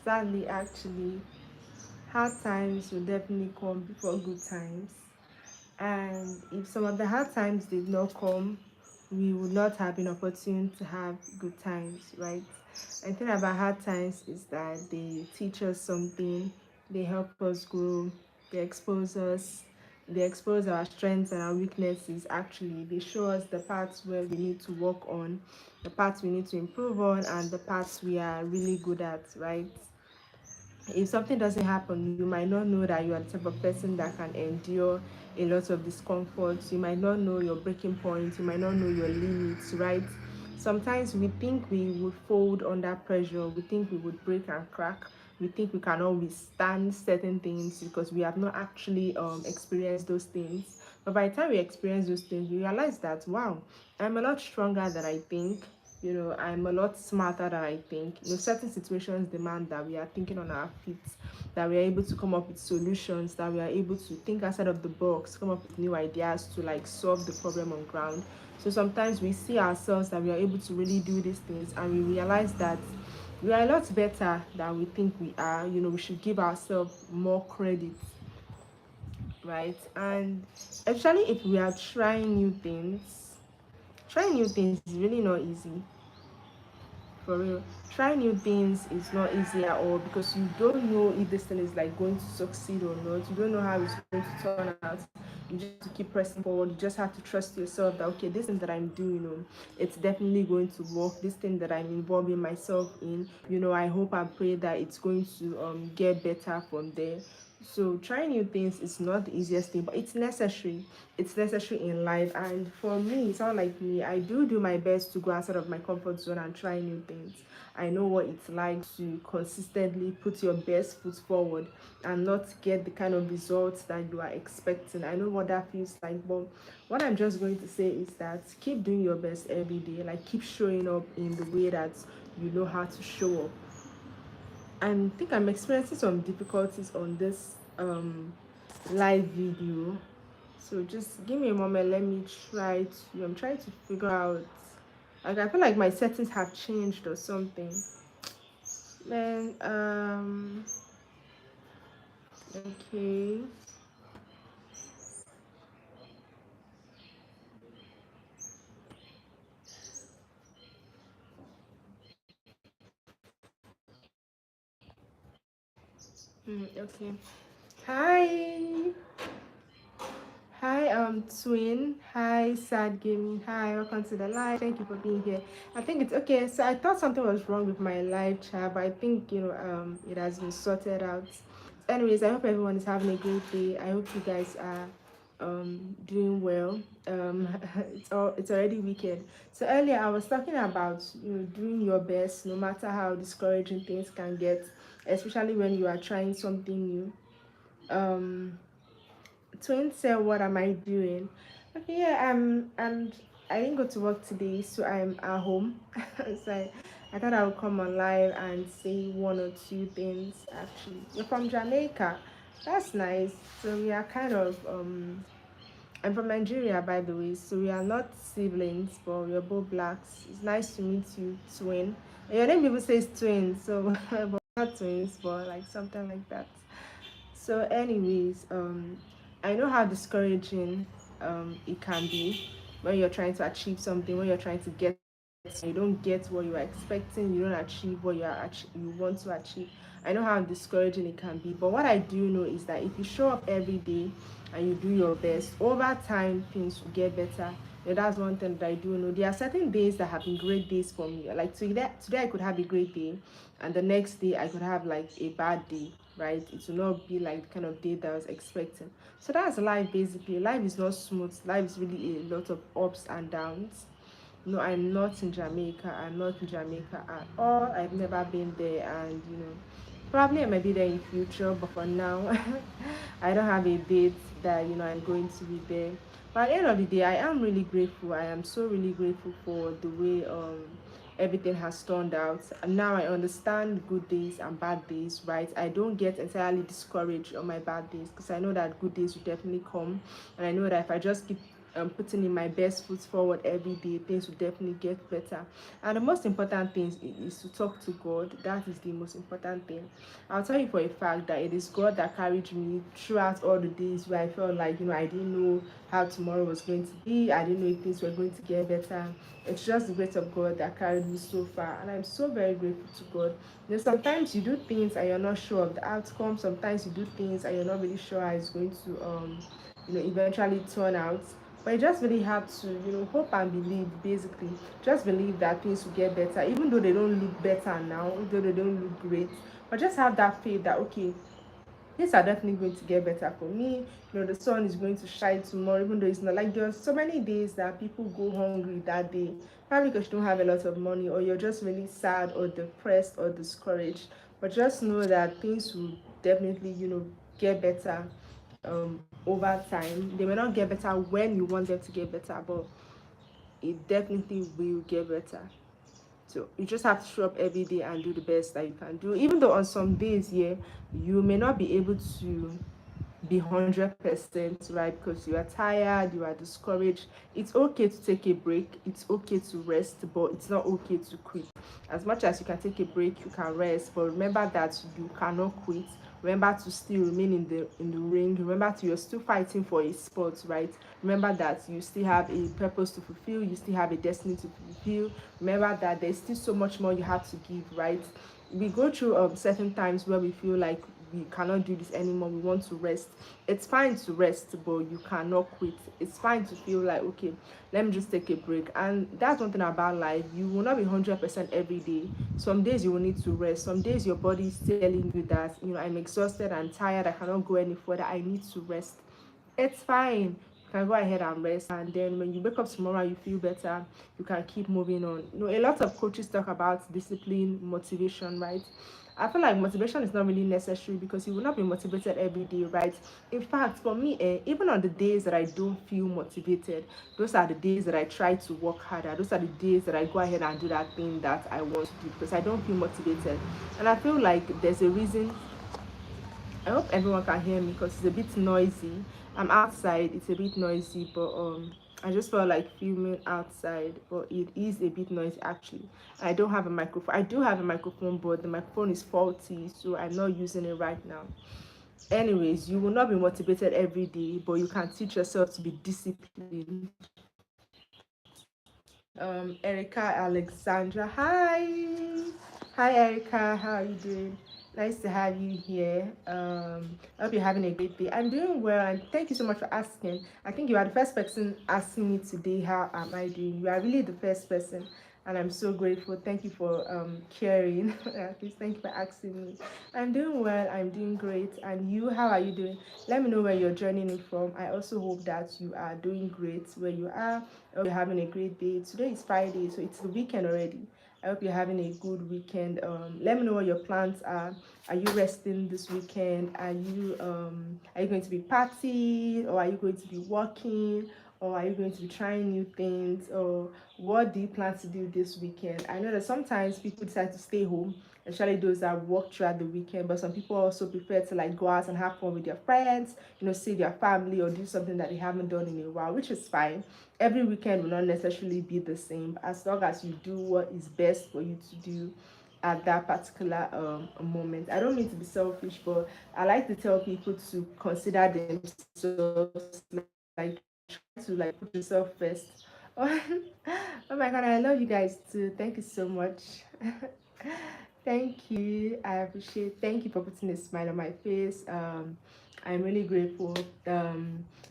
Sadly, actually, hard times will definitely come before good times. And if some of the hard times did not come, we would not have been opportune to have good times, right? And the thing about hard times is that they teach us something, they help us grow, they expose us, they expose our strengths and our weaknesses. Actually, they show us the parts where we need to work on, the parts we need to improve on, and the parts we are really good at, right? If something doesn't happen, you might not know that you are the type of person that can endure a lot of discomfort. You might not know your breaking points, you might not know your limits, right? Sometimes we think we would fold under pressure, we think we would break and crack, we think we cannot withstand certain things because we have not actually experienced those things. But by the time we experience those things, we realize that wow, I'm a lot stronger than I think. I'm a lot smarter than I think. Certain situations demand that we are thinking on our feet, that we are able to come up with solutions, that we are able to think outside of the box, come up with new ideas to like solve the problem on ground. So sometimes we see ourselves that we are able to really do these things, and we realize that we are a lot better than we think we are. We should give ourselves more credit, right? And especially if we are trying new things is really not easy. For real, trying new things is not easy at all because you don't know if this thing is like going to succeed or not. You don't know how it's going to turn out. You just have to keep pressing forward. You just have to trust yourself that okay, this thing that I'm doing, it's definitely going to work. This thing that I'm involving myself in, I hope and pray that it's going to get better from there. So trying new things is not the easiest thing, but it's necessary. It's necessary in life. And for me, someone like me, I do my best to go outside of my comfort zone and try new things. I know what it's like to consistently put your best foot forward and not get the kind of results that you are expecting. I know what that feels like, but what I'm just going to say is that keep doing your best every day. Like keep showing up in the way that you know how to show up. I think I'm experiencing some difficulties on this live video. So just give me a moment. Let me try to. I'm trying to figure out. Like I feel like my settings have changed or something. Man, okay. Okay. Hi. Hi, Twin. Hi, Sad Gaming. Hi, welcome to the live. Thank you for being here. I think it's okay. So I thought something was wrong with my live chat, but I think it has been sorted out. Anyways, I hope everyone is having a great day. I hope you guys are doing well. It's already weekend. So earlier I was talking about doing your best, no matter how discouraging things can get, especially when you are trying something new. Um Twin said, "What am I doing?" Okay, yeah, and I didn't go to work today, so I'm at home. So I thought I would come on live and say one or two things. Actually, you're from Jamaica. That's nice. So we are kind of I'm from Nigeria, by the way. So we are not siblings, but we are both blacks. It's nice to meet you, twin. Your name people says twin, so but not twins, but like something like that. So, anyways, I know how discouraging it can be when you're trying to achieve something, when you're trying to get, you don't get what you are expecting, you don't achieve what you want to achieve. I know how discouraging it can be, but what I do know is that if you show up every day and you do your best, over time things will get better. That's one thing that I do know. There are certain days that have been great days for me. Like today I could have a great day, and the next day I could have like a bad day, right? It will not be like the kind of day that I was expecting. So that's life basically. Life is not smooth. Life is really a lot of ups and downs. No, I'm not in Jamaica. I'm not in Jamaica at all. I've never been there, and probably I might be there in future, but for now, I don't have a date that I'm going to be there. But at the end of the day, I am really grateful. I am so really grateful for the way everything has turned out. And now I understand good days and bad days, right? I don't get entirely discouraged on my bad days because I know that good days will definitely come, and I know that if I just keep putting in my best foot forward every day, things will definitely get better. And the most important thing is to talk to God. That is the most important thing. I'll tell you for a fact that it is God that carried me throughout all the days where I felt like, I didn't know how tomorrow was going to be. I didn't know if things were going to get better. It's just the grace of God that carried me so far. And I'm so very grateful to God. Sometimes you do things and you're not sure of the outcome. Sometimes you do things and you're not really sure how it's going to, eventually turn out. But you just really have to, hope and believe, basically. Just believe that things will get better, even though they don't look better now, even though they don't look great. But just have that faith that, okay, things are definitely going to get better for me. The sun is going to shine tomorrow, even though it's not. Like, there are so many days that people go hungry that day, probably because you don't have a lot of money, or you're just really sad or depressed or discouraged. But just know that things will definitely, get better over time. They may not get better when you want them to get better, but it definitely will get better. So you just have to show up every day and do the best that you can do. Even though on some days, yeah, you may not be able to be 100% right because you are tired, you are discouraged. It's okay to take a break, it's okay to rest, but it's not okay to quit. As much as you can take a break, you can rest, but remember that you cannot quit. Remember to still remain in the ring. Remember to you're still fighting for a spot, right? Remember that you still have a purpose to fulfill, you still have a destiny to fulfill. Remember that there's still so much more you have to give, right? We go through certain times where we feel like we cannot do this anymore, we want to rest. It's fine to rest, but you cannot quit. It's fine to feel like, okay, let me just take a break. And that's one thing about life. You will not be 100% every day. Some days you will need to rest. Some days your body is telling you that, I'm exhausted and tired, I cannot go any further, I need to rest. It's fine. You can go ahead and rest, and then when you wake up tomorrow and you feel better, you can keep moving on. A lot of coaches talk about discipline, motivation, right? I feel like motivation is not really necessary because you will not be motivated every day, right? In fact, for me, even on the days that I don't feel motivated, those are the days that I try to work harder. Those are the days that I go ahead and do that thing that I want to do because I don't feel motivated. And I feel like there's a reason. I hope everyone can hear me because it's a bit noisy. I'm outside, it's a bit noisy, but I just felt like filming outside, but it is a bit noisy actually. I don't have a microphone. I do have a microphone, but the microphone is faulty, so I'm not using it right now. Anyways, you will not be motivated every day, but you can teach yourself to be disciplined. Erica Alexandra, hi Erica, how are you doing? Nice to have you here. I hope you're having a great day. I'm doing well, and thank you so much for asking. I think you are the first person asking me today how am I doing. You are really the first person, and I'm so grateful. Thank you for caring. Please, thank you for asking me. I'm doing well. I'm doing great. And you, how are you doing? Let me know where you're joining me from. I also hope that you are doing great where you are. I hope you're having a great day. Today is Friday, so it's the weekend already. I hope you're having a good weekend. Let me know what your plans are. Are you resting this weekend? Are you going to be partying, or are you going to be working, or are you going to be trying new things, or what do you plan to do this weekend? I know that sometimes people decide to stay home, especially those that work throughout the weekend, but some people also prefer to like go out and have fun with their friends, see their family or do something that they haven't done in a while, which is fine. Every weekend will not necessarily be the same as long as you do what is best for you to do at that particular moment. I don't mean to be selfish, but I like to tell people to consider themselves, like try to like put yourself first. Oh my god, I love you guys too. Thank you so much. Thank you. I appreciate. Thank you for putting a smile on my face. I'm really grateful.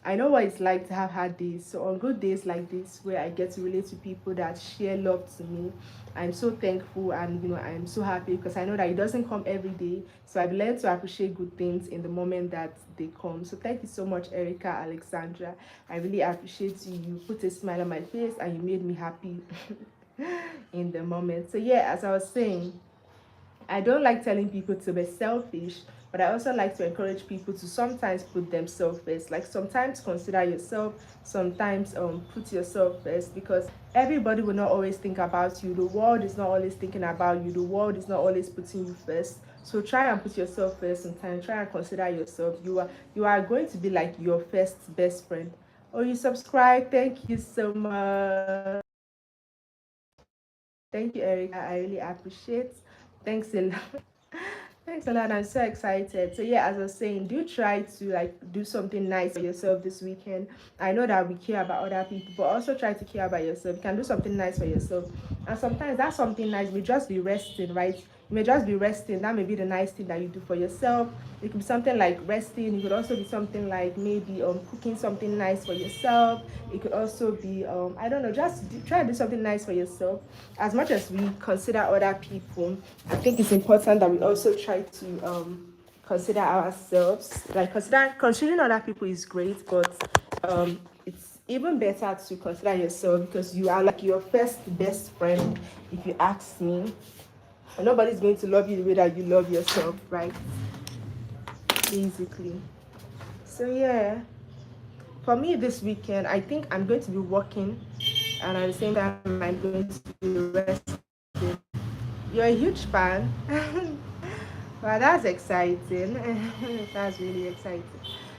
I know what it's like to have hard days. So on good days like this, where I get to relate to people that share love to me, I'm so thankful, and I'm so happy because I know that it doesn't come every day. So I've learned to appreciate good things in the moment that they come. So thank you so much, Erica Alexandra. I really appreciate you. You put a smile on my face and you made me happy in the moment. So yeah, as I was saying, I don't like telling people to be selfish, but I also like to encourage people to sometimes put themselves first. Like sometimes consider yourself, sometimes put yourself first, because everybody will not always think about you. The world is not always thinking about you. The world is not always putting you first. So try and put yourself first sometimes. Try and consider yourself. You are going to be like your first best friend. Oh, you subscribe. Thank you so much. Thank you, Erica. I really appreciate. Thanks a lot. Thanks a lot. I'm so excited. So yeah, as I was saying, do try to like do something nice for yourself this weekend. I know that we care about other people, but also try to care about yourself. You can do something nice for yourself. And sometimes that something nice may just be resting, right? You may just be resting. That may be the nice thing that you do for yourself. It could be something like resting. It could also be something like maybe cooking something nice for yourself. It could also be I don't know, just try to do something nice for yourself. As much as we consider other people, I think it's important that we also try to consider ourselves. Like considering other people is great, but it's even better to consider yourself because you are like your first best friend, if you ask me. And nobody's going to love you the way that you love yourself, right? Basically. So yeah, for me this weekend, I think I'm going to be working, and at the same time, I'm going to be resting. You're a huge fan. Well, that's exciting. That's really exciting.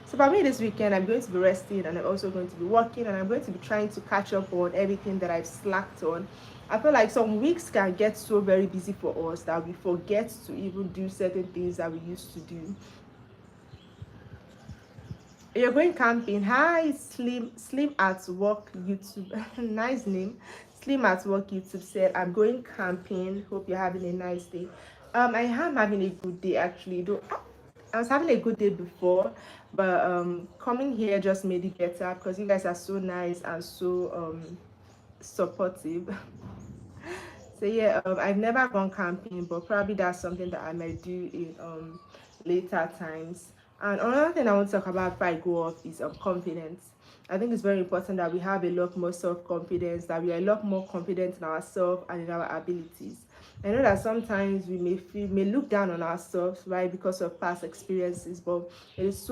So for me this weekend, I'm going to be resting and I'm also going to be working and I'm going to be trying to catch up on everything that I've slacked on. I feel like some weeks can get so very busy for us that we forget to even do certain things that we used to do. You're going camping. Hi, Slim at Work YouTube. Nice name. Slim at Work YouTube said, I'm going camping. Hope you're having a nice day. I am having a good day actually. Though I was having a good day before, but coming here just made it better because you guys are so nice and so supportive. So yeah, I've never gone camping, but probably that's something that I might do in later times. And another thing I want to talk about before I go off is confidence. I think it's very important that we have a lot more self-confidence, that we are a lot more confident in ourselves and in our abilities. I know that sometimes we may look down on ourselves, right, because of past experiences, but it is so